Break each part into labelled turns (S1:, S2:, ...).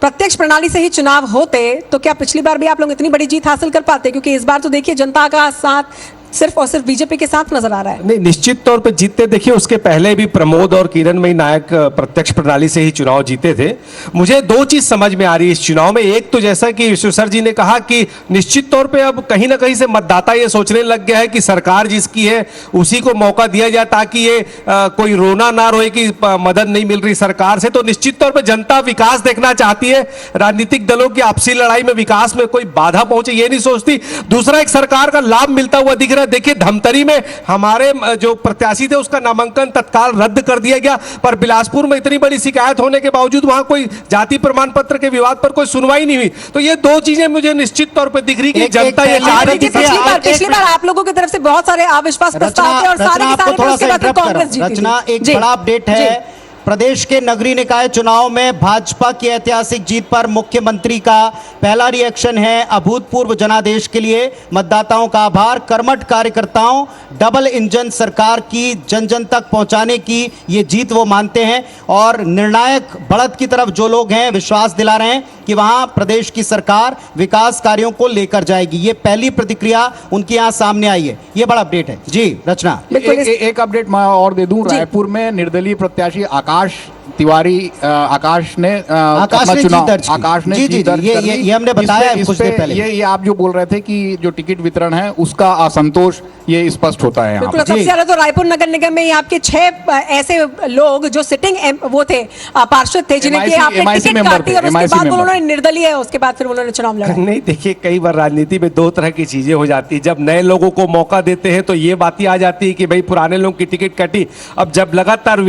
S1: प्रत्यक्ष प्रणाली से ही चुनाव होते तो क्या पिछली बार भी आप लोग इतनी बड़ी जीत हासिल कर पाते? क्योंकि इस बार तो देखिए जनता का साथ सिर्फ और सिर्फ बीजेपी के साथ नजर आ रहा है।
S2: नहीं, निश्चित तौर पे जीतते। देखिए, उसके पहले भी प्रमोद और किरणमयी नायक प्रत्यक्ष प्रणाली से ही चुनाव जीते थे। मुझे दो चीज समझ में आ रही है इस चुनाव में। एक तो जैसा कि विश्व सर जी ने कहा कि निश्चित तौर पे अब कहीं ना कहीं से मतदाता ये सोचने लग गया है कि सरकार जिसकी है उसी को मौका दिया जाए, ताकि ये कोई रोना ना रोए कि मदद नहीं मिल रही सरकार से। तो निश्चित तौर पर जनता विकास देखना चाहती है। राजनीतिक दलों की आपसी लड़ाई में विकास में कोई बाधा पहुंचे ये नहीं सोचती। दूसरा, एक सरकार का लाभ मिलता हुआ दिख रहा है। देखिए, धमतरी में हमारे जो प्रत्याशी थे उसका नामांकन तत्काल रद्द कर दिया गया, पर बिलासपुर में इतनी बड़ी शिकायत होने के बावजूद वहां कोई जाति प्रमाण पत्र के विवाद पर कोई सुनवाई नहीं हुई। तो ये दो चीजें मुझे निश्चित तौर पर दिख रही कि जनता ये चाह रही है।
S1: पिछली बार आप लोगों की तरफ से बहुत सारे अविश्वास प्रस्ताव थे और सारे कांग्रेस जीती।
S3: रचना, एक बड़ा अपडेट है। प्रदेश के नगरीय निकाय चुनाव में भाजपा की ऐतिहासिक जीत पर मुख्यमंत्री का पहला रिएक्शन है अभूतपूर्व जनादेश के लिए मतदाताओं का आभार। कर्मठ कार्यकर्ताओं, डबल इंजन सरकार की जन जन तक पहुंचाने की ये जीत वो मानते हैं और निर्णायक बढ़त की तरफ जो लोग हैं विश्वास दिला रहे हैं कि वहां प्रदेश की सरकार विकास कार्यों को लेकर जाएगी। ये पहली प्रतिक्रिया उनकी यहां सामने आई है। ये बड़ा अपडेट है जी। रचना,
S4: एक अपडेट मैं और दे दूं। रायपुर में निर्दलीय प्रत्याशी आकाश तिवारी आकाश ने जीत दर्ज कर ली।
S3: ये हमने बताया कुछ देर पहले।
S4: ये आप जो बोल रहे थे कि जो टिकट वितरण है उसका असंतोष ये स्पष्ट होता है।
S1: बिल्कुल, सबसे ज्यादा तो रायपुर नगर निगम में आपके 6 ऐसे लोग जो सिटिंग वो थे, पार्षद थे, जिन्हें आपने टिकट काटी और उसके बाद उन्होंने निर्दलीय, उसके बाद फिर उन्होंने चुनाव लड़ा।
S2: नहीं, देखिए, कई बार राजनीति में दो तरह की चीजें हो जाती है। जब नए लोगों को मौका देते हैं तो ये बात आ जाती है कि भाई पुराने लोगों की टिकट कटी। अब जब लगातार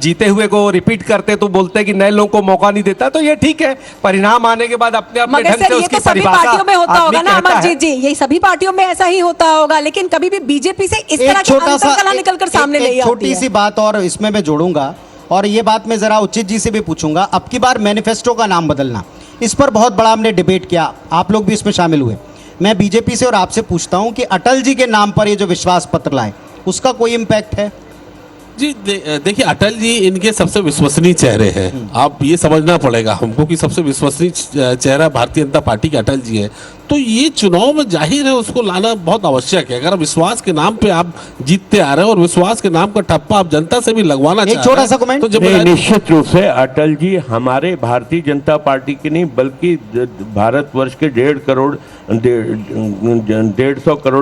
S2: जीते हुए को रिपीट करते तो बोलते हैं कि नए लोगों को मौका नहीं देता। तो ये ठीक है, परिणाम आने के बाद अपने अपने ढंग से उसकी
S1: सभी पार्टियों में होता होगा ना अमरजीत जी, ये सभी पार्टियों में ऐसा ही होता होगा, लेकिन कभी भी बीजेपी से इस तरह की अंतर्कलह निकलकर सामने नहीं आती है।
S3: छोटी सी बात और इसमें मैं जोड़ूंगा, और ये बात मैं जरा उचित जी से भी पूछूंगा। अब की बार मैनिफेस्टो का नाम बदलना, इस पर बहुत बड़ा हमने डिबेट किया, आप लोग भी इसमें शामिल हुए। मैं बीजेपी से और आपसे पूछता हूं कि अटल जी के नाम पर ये जो विश्वास पत्र लाए उसका कोई इंपैक्ट है?
S5: जी, देखिए, अटल जी इनके सबसे विश्वसनीय चेहरे हैं। आप ये समझना पड़ेगा हमको कि सबसे विश्वसनीय चेहरा भारतीय जनता पार्टी के अटल जी है। तो ये चुनाव में जाहिर है उसको लाना बहुत आवश्यक है। अगर विश्वास के नाम पे आप जीतते आ रहे हैं और विश्वास के नाम का ठप्पा आप जनता से भी लगवाना चाहते हैं,
S3: छोटा सा कमेंट।
S5: तो
S6: निश्चित रूप से अटल जी हमारे भारतीय जनता पार्टी की नहीं बल्कि भारतवर्ष के 1.5 करोड़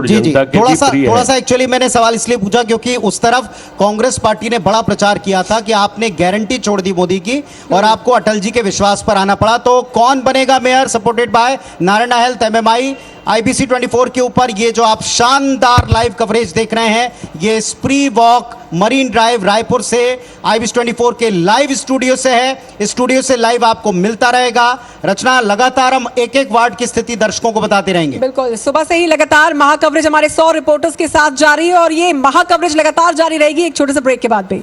S6: जनता के
S3: थोड़ा सा एक्चुअली मैंने सवाल इसलिए पूछा क्योंकि उस तरफ कांग्रेस पार्टी ने बड़ा प्रचार किया था कि आपने गारंटी छोड़ दी मोदी की और आपको अटल जी के विश्वास पर आना पड़ा। तो कौन बनेगा mayor supported by Narayana health, MMI, IBC 24 के ऊपर ये जो आप शानदार लाइव कवरेज देख रहे हैं, ये स्प्री वॉक मरीन ड्राइव रायपुर से IBC 24 के लाइव स्टूडियो से है। इस स्टूडियो से लाइव आपको मिलता रहेगा। रचना, लगातार हम एक एक वार्ड की स्थिति दर्शकों को बताते रहेंगे।
S1: बिल्कुल, सुबह से ही लगातार महाकवरेज हमारे 100 रिपोर्टर्स के साथ जारी है और ये महाकवरेज लगातार जारी रहेगी एक छोटे से ब्रेक के बाद भी।